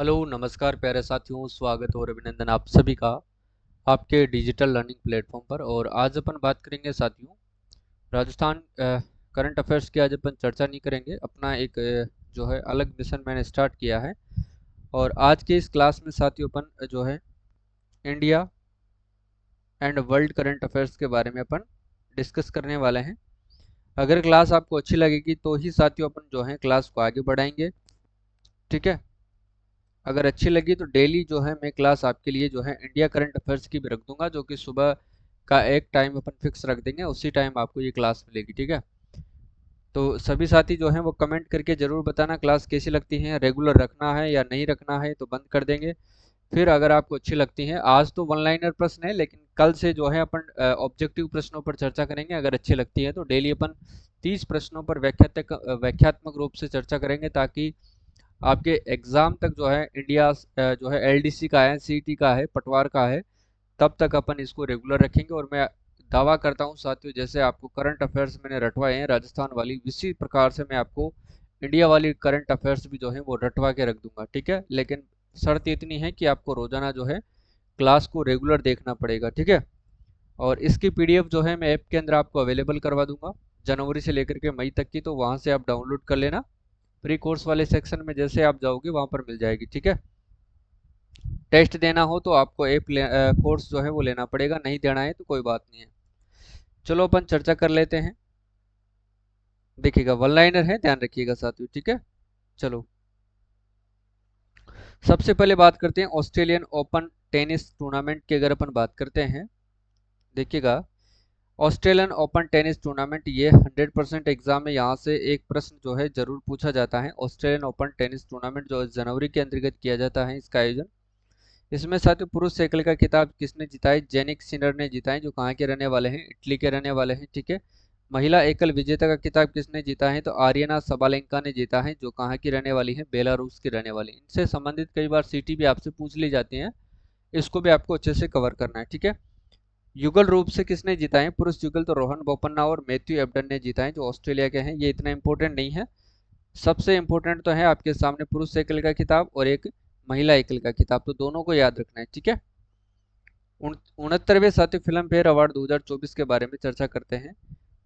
Hello नमस्कार प्यारे साथियों, स्वागत और अभिनंदन आप सभी का आपके डिजिटल लर्निंग प्लेटफॉर्म पर। और आज अपन बात करेंगे साथियों राजस्थान करंट अफेयर्स की। आज अपन चर्चा नहीं करेंगे, अपना एक जो है अलग मिशन मैंने स्टार्ट किया है। और आज के इस क्लास में साथियों अपन जो है India and world current affairs के बारे में अपन डिस्कस करने वाले हैं। अगर क्लास आपको अच्छी लगेगी तो ही साथियों अपन जो है क्लास को आगे बढ़ाएंगे, ठीक है। अगर अच्छी लगी तो डेली जो है मैं क्लास आपके लिए जो है इंडिया करंट अफेयर्स की भी रख दूंगा, जो कि सुबह का एक टाइम अपन फिक्स रख देंगे, उसी टाइम आपको ये क्लास मिलेगी, ठीक है। तो सभी साथी जो हैं वो कमेंट करके ज़रूर बताना क्लास कैसी लगती है, रेगुलर रखना है या नहीं रखना है तो बंद कर देंगे। फिर अगर आपको अच्छी लगती है, आज तो वन लाइनर प्रश्न है लेकिन कल से जो है अपन ऑब्जेक्टिव प्रश्नों पर चर्चा करेंगे। अगर अच्छी लगती है तो डेली अपन 30 प्रश्नों पर व्याख्यात्मक रूप से चर्चा करेंगे, ताकि आपके एग्जाम तक जो है इंडिया जो है एलडीसी का है, सीटी का है, पटवार का है, तब तक अपन इसको रेगुलर रखेंगे। और मैं दावा करता हूं साथियों, जैसे आपको करंट अफेयर्स मैंने रटवाए हैं राजस्थान वाली, इसी प्रकार से मैं आपको इंडिया वाली करंट अफेयर्स भी जो है वो रटवा के रख दूंगा, ठीक है। लेकिन शर्त इतनी है कि आपको रोजाना जो है क्लास को रेगुलर देखना पड़ेगा, ठीक है। और इसकी पीडीएफ जो है मैं ऐप के अंदर आपको अवेलेबल करवा दूंगा, जनवरी से लेकर के मई तक की। तो वहां से आप डाउनलोड कर लेना, प्री कोर्स वाले सेक्शन में जैसे आप जाओगे वहां पर मिल जाएगी, ठीक है। टेस्ट देना हो तो आपको कोर्स जो है वो लेना पड़ेगा, नहीं देना है तो कोई बात नहीं है। चलो अपन चर्चा कर लेते हैं। देखिएगा वन लाइनर है, ध्यान रखिएगा साथियों, ठीक है। चलो सबसे पहले बात करते हैं ऑस्ट्रेलियन ओपन टेनिस टूर्नामेंट की। अगर अपन बात करते हैं, देखिएगा ऑस्ट्रेलियन ओपन टेनिस टूर्नामेंट ये 100% एग्जाम में यहाँ से एक प्रश्न जो है जरूर पूछा जाता है। ऑस्ट्रेलियन ओपन टेनिस टूर्नामेंट जो जनवरी के अंतर्गत किया जाता है, इसका आयोजन। इसमें साथियों पुरुष एकल का खिताब किसने जीता है? जेनिक सिनर ने जीता है, जो कहाँ के रहने वाले हैं? इटली के रहने वाले हैं, ठीक है। महिला एकल विजेता का खिताब किसने जीता है? तो आर्यना सबालेंका ने जीता है, जो कहाँ की रहने वाली है? बेलारूस की रहने वाली। इनसे संबंधित कई बार सीटी भी आपसे पूछ ली जाती है, इसको भी आपको अच्छे से कवर करना है, ठीक है। युगल रूप से किसने जीता है? पुरुष युगल तो रोहन बोपन्ना और मैथ्यू एबडन ने जीता है, जो ऑस्ट्रेलिया के हैं। ये इतना इंपॉर्टेंट नहीं है, सबसे इंपॉर्टेंट तो है आपके सामने पुरुष एकल का खिताब और एक महिला एकल का खिताब, तो दोनों को याद रखना है, ठीक है। 69वें साथी फिल्म फेयर अवार्ड 2024 के बारे में चर्चा करते हैं।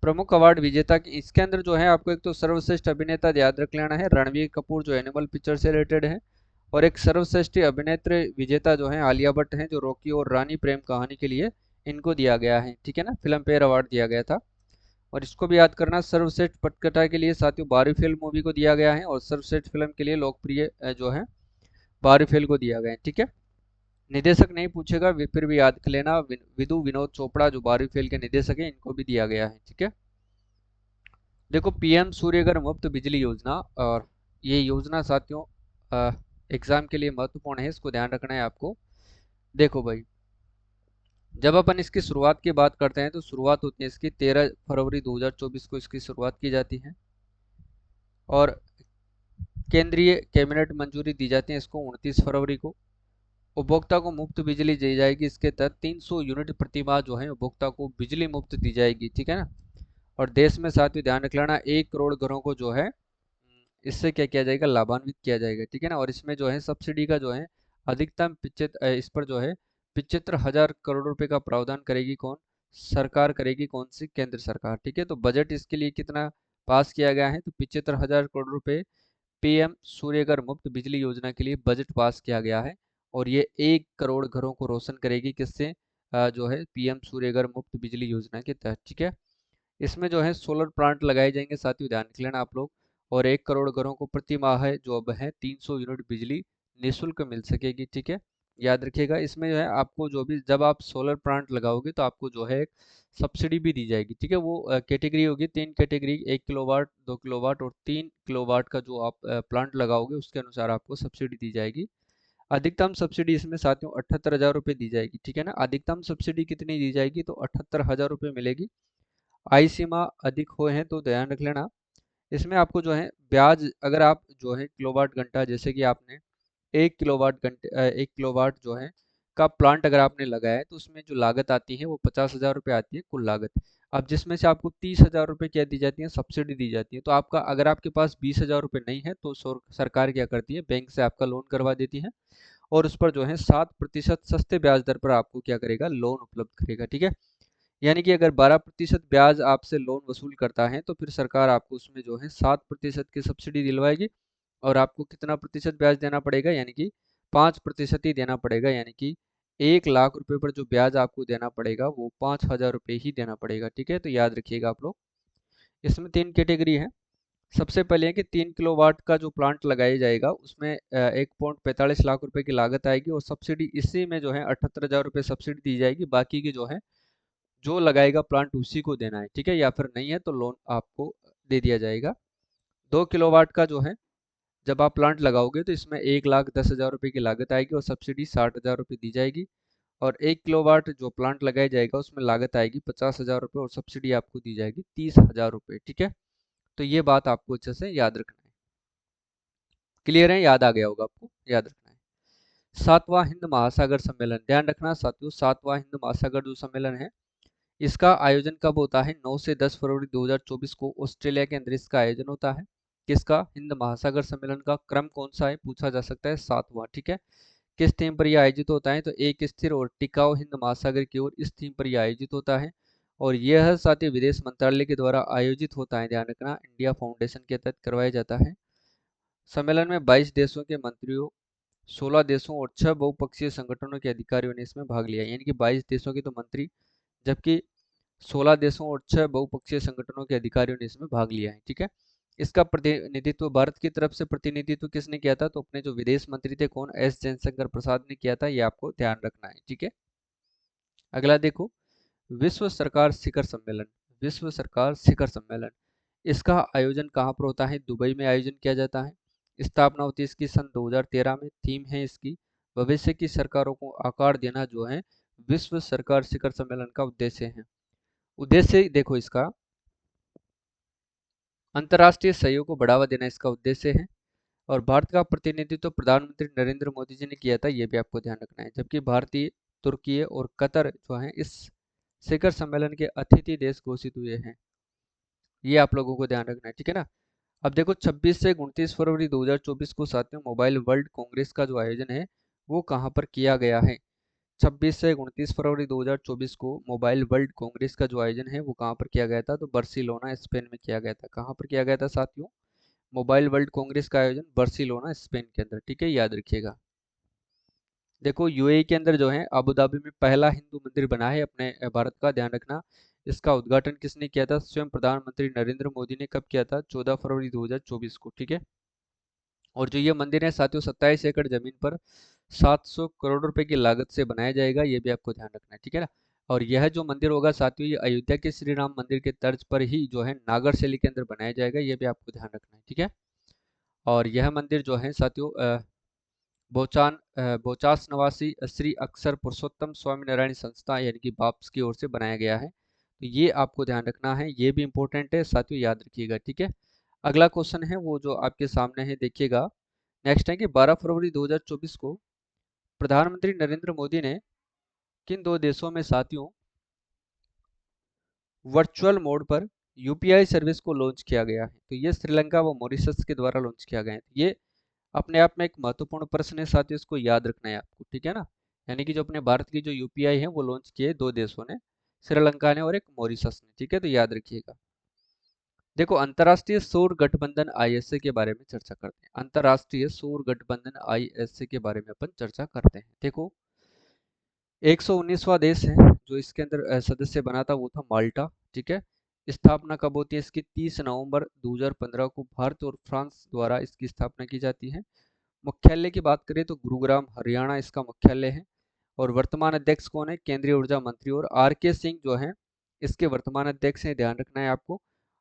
प्रमुख अवार्ड विजेता की इसके अंदर जो है आपको एक तो सर्वश्रेष्ठ अभिनेता याद रख लेना है, रणवीर कपूर, जो एनिमल पिक्चर से रिलेटेड है। और एक सर्वश्रेष्ठ अभिनेत्री विजेता जो है आलिया भट्ट हैं, जो रॉकी और रानी प्रेम कहानी के लिए इनको दिया गया है, ठीक है ना, फिल्म फेयर अवार्ड दिया गया था। और इसको भी याद करना, सर्वश्रेष्ठ पटकथा के लिए साथियों बारीफेल मूवी को दिया गया है, और सर्वश्रेष्ठ फिल्म के लिए लोकप्रिय जो है बारीफेल को दिया गया है, ठीक है। निदेशक नहीं पूछेगा, फिर भी याद कर लेना, विदु विनोद चोपड़ा जो बारीफेल के निदेशक हैं, इनको भी दिया गया है, ठीक है। देखो पीएम सूर्यघर मुफ्त बिजली योजना, और ये योजना साथियों एग्जाम के लिए महत्वपूर्ण है, इसको ध्यान रखना है आपको। देखो भाई, जब अपन इसकी शुरुआत की बात करते हैं तो शुरुआत होती है इसकी 13 फरवरी 2024 को इसकी शुरुआत की जाती है। और केंद्रीय कैबिनेट मंजूरी दी जाती है इसको 29 फरवरी को। उपभोक्ता को मुफ्त बिजली दी जाएगी, इसके तहत 300 यूनिट प्रति माह जो है उपभोक्ता को बिजली मुफ्त दी जाएगी, ठीक है ना। और देश में साथ ही ध्यान रख लेना 1 करोड़ घरों को जो है इससे क्या किया जाएगा? लाभान्वित किया जाएगा, ठीक है ना। और इसमें जो है सब्सिडी का जो है अधिकतम 75 इस पर जो है 75,000 करोड़ रुपए का प्रावधान करेगी कौन? सरकार करेगी, कौन सी? केंद्र सरकार, ठीक है। तो बजट इसके लिए कितना पास किया गया है? तो 75,000 करोड़ रुपए पीएम सूर्यघर मुफ्त बिजली योजना के लिए बजट पास किया गया है। और ये 1 करोड़ घरों को रोशन करेगी, किससे? जो है पीएम सूर्यघर मुफ्त बिजली योजना के तहत, ठीक है। इसमें जो है सोलर प्लांट लगाए जाएंगे, साथियों ध्यान रख लेना आप लोग। और 1 करोड़ घरों को प्रति माह है जो अब है 300 यूनिट बिजली निःशुल्क मिल सकेगी, ठीक है। याद रखिएगा, इसमें जो है आपको जो भी जब आप सोलर प्लांट लगाओगे तो आपको जो है एक सब्सिडी भी दी जाएगी, ठीक है। वो कैटेगरी होगी, 3 कैटेगरी, 1 किलोवाट, 2 किलोवाट और 3 किलोवाट का जो आप प्लांट लगाओगे उसके अनुसार आपको सब्सिडी दी जाएगी। अधिकतम सब्सिडी इसमें साथियों 78,000 रुपये दी जाएगी, ठीक है ना। अधिकतम सब्सिडी कितनी दी जाएगी? तो 78,000 रुपये मिलेगी। आय सीमा अधिक हुए हैं तो ध्यान रख लेना, इसमें आपको जो है ब्याज, अगर आप जो है किलोवाट घंटा, जैसे कि आपने 1 किलोवाट घंटे 1 किलोवाट जो है का प्लांट अगर आपने लगाया है तो उसमें जो लागत आती है वो 50,000 रुपये आती है कुल लागत। अब जिसमें से आपको 30,000 रुपये क्या दी जाती है, सब्सिडी दी जाती है। तो आपका अगर आपके पास 20,000 रुपये नहीं है तो सरकार क्या करती है, बैंक से आपका लोन करवा देती है और उस पर जो है 7% सस्ते ब्याज दर पर आपको क्या करेगा, लोन उपलब्ध करेगा। ठीक है, यानी कि अगर 12% ब्याज आपसे लोन वसूल करता है तो फिर सरकार आपको उसमें जो है 7% की सब्सिडी दिलवाएगी और आपको कितना प्रतिशत ब्याज देना पड़ेगा, यानी कि 5% ही देना पड़ेगा। यानी कि 1 लाख रुपए पर जो ब्याज आपको देना पड़ेगा वो 5,000 रुपये ही देना पड़ेगा। ठीक है, तो याद रखिएगा आप लोग। इसमें 3 कैटेगरी है। सबसे पहले है कि 3 किलोवाट का जो प्लांट लगाया जाएगा उसमें 1.45 लाख रुपए की लागत आएगी और सब्सिडी इसी में जो है 78,000 रुपये सब्सिडी दी जाएगी। बाकी की जो है जो लगाएगा प्लांट उसी को देना है। ठीक है, या फिर नहीं है तो लोन आपको दे दिया जाएगा। 2 किलोवाट का जो है जब आप प्लांट लगाओगे तो इसमें 1,10,000 रुपये की लागत आएगी और सब्सिडी 60,000 रुपये दी जाएगी। और 1 किलोवाट जो प्लांट लगाया जाएगा उसमें लागत आएगी 50,000 रुपये और सब्सिडी आपको दी जाएगी 30,000 रुपये। ठीक है, तो ये बात आपको अच्छे से याद रखना है। क्लियर है, याद आ गया होगा आपको, याद रखना है। सातवां हिंद महासागर सम्मेलन, ध्यान रखना साथियों, सातवां हिंद महासागर जो सम्मेलन है इसका आयोजन कब होता है, 9 से 10 फरवरी 2024 को ऑस्ट्रेलिया के अंदर इसका आयोजन होता है। किसका, हिंद महासागर सम्मेलन का। क्रम कौन सा है पूछा जा सकता है, सातवां। ठीक है, किस थीम पर यह आयोजित होता है, तो एक स्थिर और टिकाऊ हिंद महासागर की ओर, इस थीम पर यह आयोजित होता है। और यह साथी विदेश मंत्रालय के द्वारा आयोजित होता है, ध्यान रखना, इंडिया फाउंडेशन के तहत करवाया जाता है। सम्मेलन में 22 देशों के मंत्रियों, 16 देशों और 6 बहुपक्षीय संगठनों के अधिकारियों ने इसमें भाग लिया। यानी कि 22 देशों के तो मंत्री, जबकि 16 देशों और 6 बहुपक्षीय संगठनों के अधिकारियों ने इसमें भाग लिया है। ठीक है, इसका प्रतिनिधित्व भारत की तरफ से प्रतिनिधित्व किसने किया था, तो अपने जो विदेश मंत्री थे कौन, एस जयशंकर प्रसाद ने किया था। ये आपको ध्यान रखना है। ठीक है, अगला देखो, विश्व सरकार शिखर सम्मेलन। विश्व सरकार शिखर सम्मेलन, इसका आयोजन कहाँ पर होता है, दुबई में आयोजन किया जाता है। स्थापना होती है इसकी सन 2013 में। थीम है इसकी, भविष्य की सरकारों को आकार देना, जो है विश्व सरकार शिखर सम्मेलन का उद्देश्य है। उद्देश्य देखो इसका, अंतर्राष्ट्रीय सहयोग को बढ़ावा देना इसका उद्देश्य है। और भारत का प्रतिनिधित्व प्रधानमंत्री नरेंद्र मोदी जी ने किया था, ये भी आपको ध्यान रखना है। जबकि भारतीय, तुर्की और कतर जो है इस शिखर सम्मेलन के अतिथि देश घोषित हुए हैं। ये आप लोगों को ध्यान रखना है। ठीक है ना। अब देखो 26 से 29 फरवरी 2024 को साथियों मोबाइल वर्ल्ड कांग्रेस का जो आयोजन है वो कहाँ पर किया गया है। 26 से 29 फरवरी 2024 को मोबाइल वर्ल्ड कांग्रेस का जो आयोजन है वो कहाँ पर किया गया था, तो बार्सिलोना स्पेन में किया गया था। कहाँ पर किया गया था साथियों, मोबाइल वर्ल्ड कांग्रेस का आयोजन बार्सिलोना स्पेन के अंदर। ठीक है, याद रखिएगा। देखो यूएई के अंदर जो है अबू धाबी में पहला हिंदू मंदिर बना है अपने भारत का, ध्यान रखना। इसका उद्घाटन किसने किया था, स्वयं प्रधानमंत्री नरेंद्र मोदी ने। कब किया था, 14 फरवरी 2024 को। ठीक है, और जो ये मंदिर है साथियों 27 एकड़ जमीन पर 700 करोड़ रुपए की लागत से बनाया जाएगा, ये भी आपको ध्यान रखना है। ठीक है ना। और यह जो मंदिर होगा साथियों ये अयोध्या के श्री राम मंदिर के तर्ज पर ही जो है नागर शैली के अंदर बनाया जाएगा, ये भी आपको ध्यान रखना है। ठीक है, और यह मंदिर जो है साथियों बोचास निवासी श्री अक्षर पुरुषोत्तम स्वामी नारायण संस्था यानी कि बाप्स की ओर से बनाया गया है। तो ये आपको ध्यान रखना है, ये भी इंपॉर्टेंट है साथियों, याद रखिएगा। ठीक है, अगला क्वेश्चन है वो जो आपके सामने है, देखिएगा। नेक्स्ट है कि 12 फरवरी 2024 को प्रधानमंत्री नरेंद्र मोदी ने किन दो देशों में साथियों वर्चुअल मोड पर यूपीआई सर्विस को लॉन्च किया गया है, तो ये श्रीलंका व मॉरिशस के द्वारा लॉन्च किया गया है। ये अपने आप में एक महत्वपूर्ण प्रश्न है साथियों, इसको याद रखना है आपको। ठीक है ना, यानी कि जो अपने भारत की जो यूपीआई है वो लॉन्च किए दो देशों ने, श्रीलंका ने और एक मॉरिशस ने। ठीक है, तो याद रखिएगा। देखो अंतर्राष्ट्रीय सौर गठबंधन आईएसए के बारे में चर्चा करते हैं। अंतर्राष्ट्रीय सौर गठबंधन आईएसए के बारे में अपन चर्चा करते हैं। देखो 119वां देश है जो इसके अंदर सदस्य बना था, वो था माल्टा। ठीक है, स्थापना कब होती है इसकी, 30 नवंबर 2015 को भारत और फ्रांस द्वारा इसकी स्थापना की जाती है। मुख्यालय की बात करें तो गुरुग्राम हरियाणा इसका मुख्यालय है। और वर्तमान अध्यक्ष कौन है, केंद्रीय ऊर्जा मंत्री और आर के सिंह जो है इसके वर्तमान अध्यक्ष हैं, ध्यान रखना है आपको।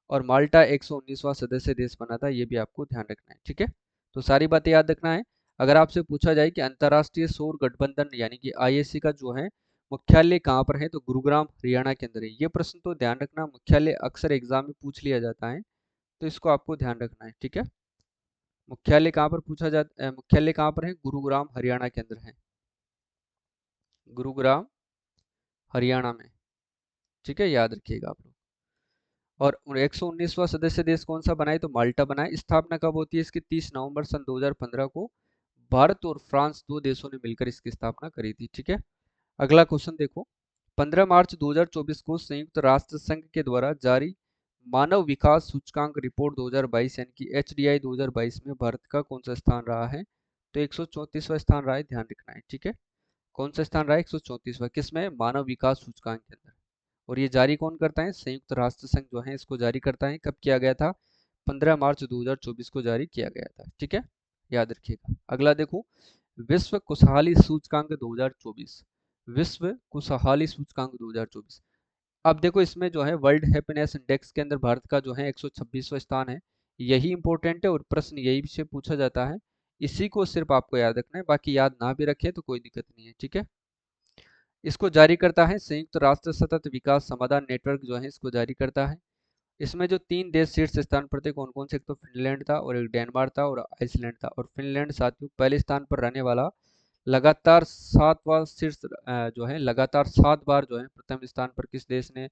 और माल्टा 119वां सदस्य देश बना था, ये भी आपको ध्यान रखना है। ठीक है, तो सारी बातें याद रखना है। अगर आपसे पूछा जाए कि अंतर्राष्ट्रीय सौर गठबंधन यानी कि आईएससी का जो है मुख्यालय कहाँ पर है, तो गुरुग्राम हरियाणा के अंदर है। ये प्रश्न तो ध्यान रखना, मुख्यालय अक्सर एग्जाम में पूछ लिया जाता है, तो इसको आपको ध्यान रखना है। ठीक है, मुख्यालय कहाँ पर पूछा जाता, मुख्यालय कहाँ पर है, गुरुग्राम हरियाणा के अंदर है। गुरुग्राम हरियाणा में। ठीक है, याद रखिएगा आप लोग। और 119वां सदस्य देश कौन सा बनाए, तो माल्टा बनाए। स्थापना कब होती है इसकी, 30 नवंबर सन 2015 को भारत और फ्रांस दो देशों ने मिलकर इसकी स्थापना करी थी। ठीक है, अगला क्वेश्चन देखो। 15 मार्च 2024 को संयुक्त राष्ट्र संघ के द्वारा जारी मानव विकास सूचकांक रिपोर्ट 2022 यानी कि HDI 2022 में भारत का कौन सा स्थान रहा है, तो 134वां स्थान रहा है, ध्यान रखना है। ठीक है, कौन सा स्थान रहा है, 134वां, किसमें, मानव विकास सूचकांक के अंदर। और ये जारी कौन करता है, संयुक्त राष्ट्र संघ जो है इसको जारी करता है। कब किया गया था, 15 मार्च 2024 को जारी किया गया था। ठीक है, याद रखिएगा। अगला देखो, विश्व खुशहाली सूचकांक 2024, विश्व खुशहाली सूचकांक 2024। अब देखो इसमें जो है वर्ल्ड हैप्पीनेस इंडेक्स के अंदर भारत का जो है 126वां स्थान है। यही इंपॉर्टेंट है और प्रश्न यही से पूछा जाता है, इसी को सिर्फ आपको याद रखना है, बाकी याद ना भी रखे तो कोई दिक्कत नहीं है। ठीक है, इसको जारी करता है संयुक्त राष्ट्र सतत विकास समाधान नेटवर्क जो है इसको जारी करता है। इसमें जो 3 देश शीर्ष स्थान पर थे कौन कौन से, एक तो फिनलैंड था और एक डेनमार्क था और आइसलैंड था। और फिनलैंड साथियों पहले स्थान पर रहने वाला, लगातार 7वां शीर्ष जो है लगातार 7 बार जो है प्रथम स्थान पर किस देश ने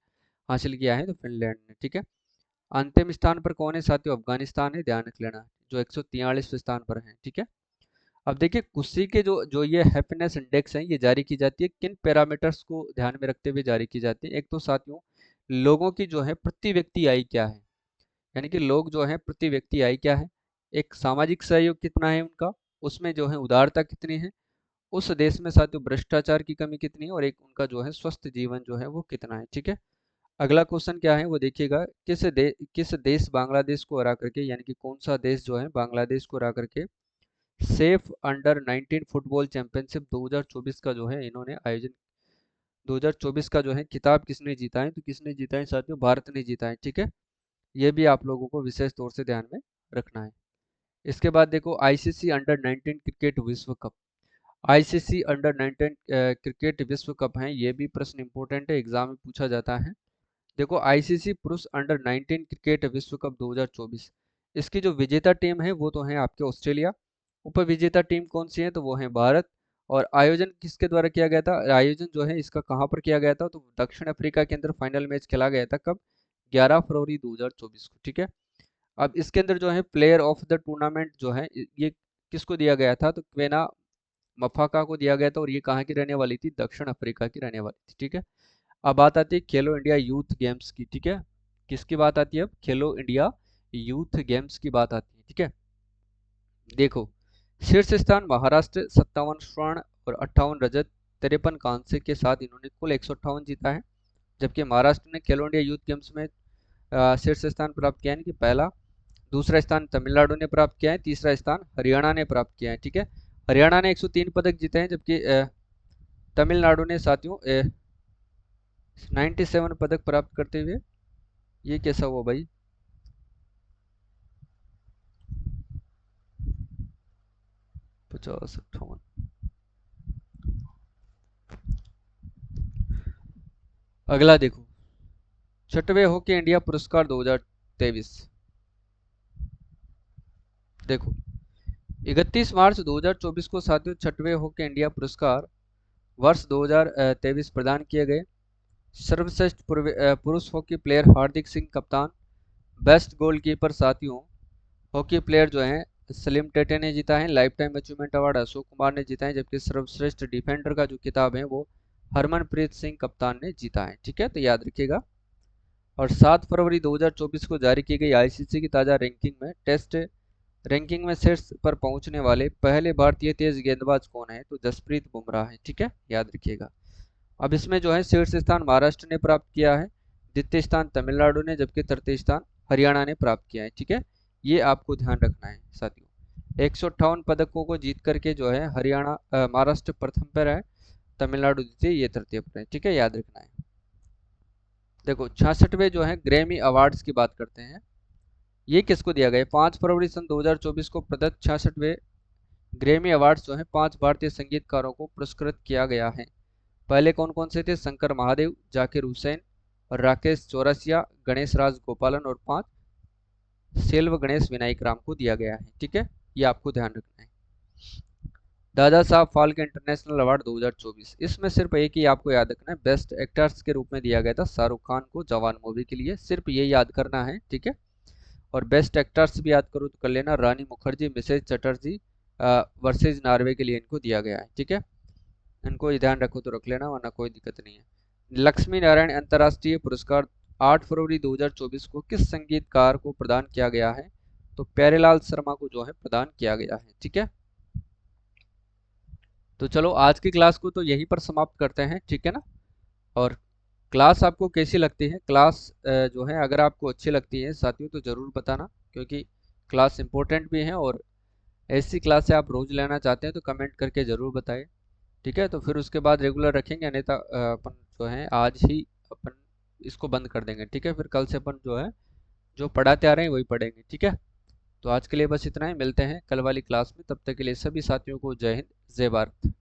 हासिल किया है, तो फिनलैंड ने। ठीक है, अंतिम स्थान पर कौन है साथियों, अफगानिस्तान है, ध्यान रख लेना, जो 143वें स्थान पर है। ठीक है, अब देखिए कुशी के जो जो ये हैप्पीनेस इंडेक्स है ये जारी की जाती है किन पैरामीटर्स को ध्यान में रखते हुए जारी की जाती है। एक तो साथियों लोगों की जो है प्रति व्यक्ति आय क्या है, यानी कि लोग जो है प्रति व्यक्ति आय क्या है, एक सामाजिक सहयोग कितना है उनका, उसमें जो है उदारता कितनी है, उस देश में साथियों भ्रष्टाचार की कमी कितनी है, और एक उनका जो है स्वस्थ जीवन जो है वो कितना है। ठीक है, अगला क्वेश्चन क्या है वो देखिएगा, किस देश बांग्लादेश को हरा करके, यानी कि कौन सा देश जो है बांग्लादेश को हरा करके सेफ अंडर 19 फुटबॉल चैंपियनशिप 2024 का जो है इन्होंने आयोजन, 2024 का जो है खिताब किसने जीता है, तो किसने जीता है साथियों, भारत ने जीता है। ठीक है, ये भी आप लोगों को विशेष तौर से ध्यान में रखना है। इसके बाद देखो आईसीसी अंडर 19 क्रिकेट विश्व कप, आईसीसी अंडर 19 क्रिकेट विश्व कप है, ये भी प्रश्न इंपॉर्टेंट है, एग्जाम में पूछा जाता है। देखो आईसीसी पुरुष अंडर 19 क्रिकेट विश्व कप 2024, इसकी जो विजेता टीम है वो तो है आपके ऑस्ट्रेलिया, उप विजेता टीम कौन सी है, तो वो है भारत। और आयोजन किसके द्वारा किया गया था, आयोजन जो है इसका कहाँ पर किया गया था, तो दक्षिण अफ्रीका के अंदर फाइनल मैच खेला गया था, कब, 11 फरवरी 2024 को। ठीक है, अब इसके अंदर जो है प्लेयर ऑफ द टूर्नामेंट जो है ये किसको दिया गया था, तो क्वेना मफाका को दिया गया था, और ये कहाँ की रहने वाली थी, दक्षिण अफ्रीका की रहने वाली थी। ठीक है, अब बात आती है खेलो इंडिया यूथ गेम्स की। ठीक है, किसकी बात आती है अब, खेलो इंडिया यूथ गेम्स की बात आती है। ठीक है, देखो शीर्ष स्थान महाराष्ट्र 57 स्वर्ण और 58 रजत 53 कांस्य के साथ इन्होंने कुल 158 जीता है। जबकि महाराष्ट्र ने खेलो इंडिया यूथ गेम्स में शीर्ष स्थान प्राप्त किया है कि पहला, दूसरा स्थान तमिलनाडु ने प्राप्त किया है, तीसरा स्थान हरियाणा ने प्राप्त किया है। ठीक है, हरियाणा ने 103 पदक जीते हैं, जबकि तमिलनाडु ने साथियों 97 पदक प्राप्त करते हुए, ये कैसा हुआ भाई, 50 58। अगला देखो, छठवें हॉकी इंडिया पुरस्कार 2023। देखो 31 मार्च 2024 को साथियों छठवें हॉकी इंडिया पुरस्कार वर्ष 2023 प्रदान किए गए। सर्वश्रेष्ठ पुरुष हॉकी प्लेयर हार्दिक सिंह कप्तान, बेस्ट गोलकीपर साथियों हॉकी प्लेयर जो हैं सलीम टेटे ने जीता है, life time achievement award Ashok Kumar ने जीता है, जबकि सर्वश्रेष्ठ डिफेंडर का जो किताब है वो हरमनप्रीत सिंह कप्तान ने जीता है। ठीक है, तो याद रखिएगा। और 7 फरवरी 2024 को जारी की गई आईसीसी की ताज़ा रैंकिंग में टेस्ट रैंकिंग में शीर्ष पर पहुंचने वाले पहले भारतीय तेज गेंदबाज कौन है, तो जसप्रीत बुमराह है। ठीक है, याद रखिएगा। अब इसमें जो है शीर्ष स्थान महाराष्ट्र ने प्राप्त किया है, द्वितीय स्थान तमिलनाडु ने, जबकि तृतीय स्थान हरियाणा ने प्राप्त किया है। ठीक है, ये आपको ध्यान रखना है साथियों। 158 पदकों को जीत करके जो है हरियाणा महाराष्ट्र प्रथम पर है, तमिलनाडु द्वितीय, ये तृतीय पर है। ठीक है, याद रखना है। देखो 66वें जो है ग्रैमी अवार्ड्स की बात करते हैं, ये किसको दिया गया, 5 फरवरी सन 2024 को प्रदत्त 66वें ग्रैमी अवार्ड्स जो है 5 भारतीय संगीतकारों को पुरस्कृत किया गया है। पहले कौन कौन से थे, शंकर महादेव, जाकिर हुसैन और राकेश चौरसिया, गणेश राज गोपालन, और 5 सेल्व गणेश विनायक राम को दिया गया है। ठीक है, ये आपको ध्यान रखना है। दादा साहब फाल्के इंटरनेशनल अवार्ड 2024, इसमें सिर्फ एक ही आपको याद रखना है, बेस्ट एक्टर्स के रूप में दिया गया था शाहरुख खान को जवान मूवी के लिए, सिर्फ ये याद करना है, ठीक है। और बेस्ट एक्टर्स भी याद करो तो कर लेना, Rani Mukherjee, Mrs Chatterjee versus Norway के लिए इनको दिया गया है, ठीक है। इनको ध्यान रखो तो रख लेना, वरना कोई दिक्कत नहीं है। लक्ष्मी नारायण अंतर्राष्ट्रीय पुरस्कार 8 फरवरी 2024 को किस संगीतकार को प्रदान किया गया है? तो प्यारेलाल शर्मा को जो है प्रदान किया गया है, ठीक है। तो चलो आज की क्लास को तो यहीं पर समाप्त करते हैं, ठीक है ना। और क्लास आपको कैसी लगती है? क्लास जो है अगर आपको अच्छी लगती है साथियों तो ज़रूर बताना, क्योंकि क्लास इंपॉर्टेंट भी है, और ऐसी क्लासें आप रोज़ लेना चाहते हैं तो कमेंट करके ज़रूर बताएं, ठीक है। तो फिर उसके बाद रेगुलर रखेंगे, नहीं तो अपन जो है आज ही अपन इसको बंद कर देंगे, ठीक है। फिर कल से अपन जो है जो पढ़ाते आ रहे हैं वही पढ़ेंगे, ठीक है। तो आज के लिए बस इतना ही, मिलते हैं कल वाली क्लास में, तब तक के लिए सभी साथियों को जय हिंद, जय भारत।